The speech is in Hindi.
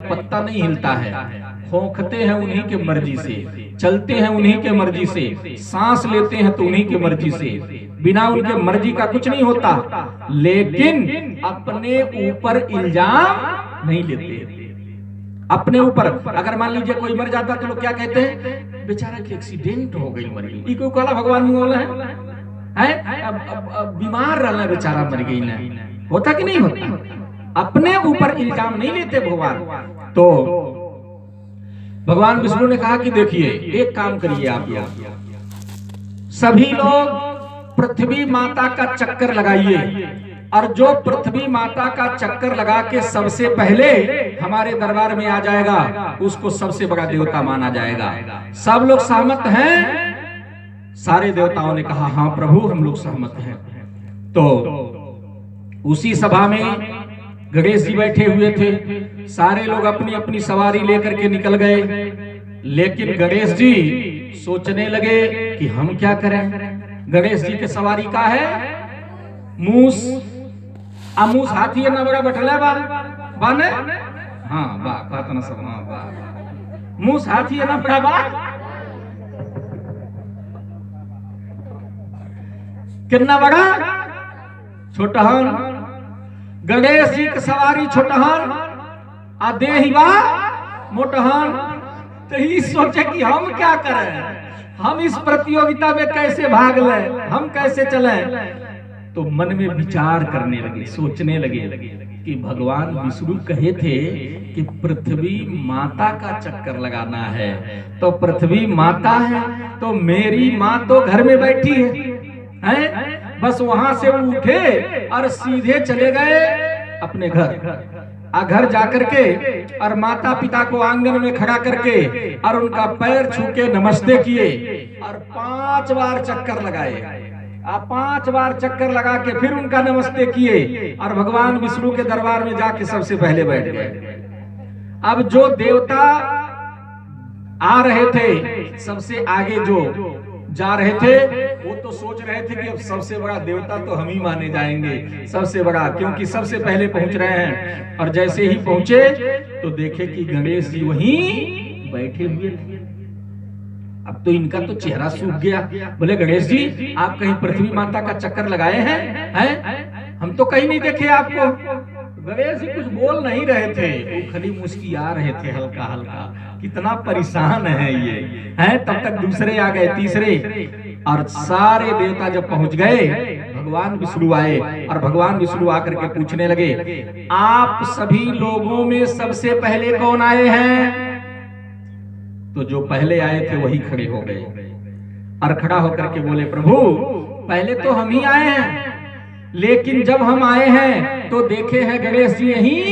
पत्ता नहीं हिलता है, खोखते हैं उन्हीं के मर्जी से, चलते हैं उन्हीं के मर्जी से, सांस लेते हैं तो उन्हीं के मर्जी से, बिना उनके मर्जी का कुछ नहीं होता। लेकिन अपने ऊपर इल्जाम नहीं लेते। अपने ऊपर अगर मान लीजिए कोई मर जाता तो लोग क्या कहते हैं, बेचारा की एक्सीडेंट हो गई मर गई, कोई कहला भगवान मुंह है, अब बीमार रहना बेचारा मर गई ना, होता कि नहीं होता? अपने ऊपर इल्जाम नहीं लेते भगवान। तो भगवान विष्णु ने कहा कि देखिए एक काम करिए, आप सभी लोग पृथ्वी माता का चक्कर लगाइए, और जो पृथ्वी माता का चक्कर लगा के सबसे पहले हमारे दरबार में आ जाएगा उसको सबसे बड़ा देवता माना जाएगा। सब लोग सहमत हैं? सारे देवताओं ने कहा हाँ प्रभु हम लोग सहमत हैं। तो उसी सभा में गणेश जी बैठे हुए थे, सारे लोग अपनी अपनी सवारी लेकर के निकल गए, लेकिन गणेश जी सोचने लगे कि हम क्या करें। गणेश जी के सवारी का है मूस, मूस हाथी है ना बड़ा बैठल है बाने, हाँ बात ना सब, हाँ बा मूस हाथी है ना बड़ा बा, कितना बड़ा छोटहन। गणेश जी की सवारी छोटहन आ देही बा मोटहन। तो ही सोचे कि हम क्या करें, हम इस प्रतियोगिता में कैसे भाग लें, हम कैसे चलें। तो मन में विचार करने लगे, सोचने लगे कि भगवान विष्णु कहे थे कि पृथ्वी माता का चक्कर लगाना है, तो पृथ्वी माता है तो मेरी माँ तो घर में बैठी है? बस वहां से उठे और सीधे चले गए अपने घर जाकर के और माता पिता को आंगन में खड़ा करके और उनका पैर छू के नमस्ते किए और 5 बार चक्कर लगाए। 5 बार चक्कर लगा के फिर उनका नमस्ते किए और भगवान विष्णु के दरबार में जाके सबसे पहले बैठ गए। अब जो देवता आ रहे थे सबसे आगे जो जा रहे थे वो तो सोच रहे थे कि अब सबसे बड़ा देवता तो हम ही माने जाएंगे, सबसे बड़ा, क्योंकि सबसे पहले पहुंच रहे हैं। और जैसे ही पहुंचे तो देखे कि गणेश जी वहीं बैठे हुए थे। अब तो इनका तो चेहरा सूख गया। बोले गणेश जी आप कहीं पृथ्वी माता का चक्कर लगाए हैं? हम तो कहीं नहीं देखे आपको। गणेश जी कुछ बोल नहीं रहे थे, वो खाली मुस्कुरा रहे थे हल्का हल्का, कितना परेशान है ये है। तब तक दूसरे आ गए, तीसरे, और सारे देवता जब पहुंच गए भगवान विष्णु आए और भगवान विष्णु आकर के पूछने लगे आप सभी लोगों में सबसे पहले कौन आए हैं? तो जो पहले आए थे वही खड़े हो गए और खड़ा होकर के बोले प्रभु पहले तो हम ही आए हैं, लेकिन जब हम आए हैं तो देखे हैं गणेश जी यहीं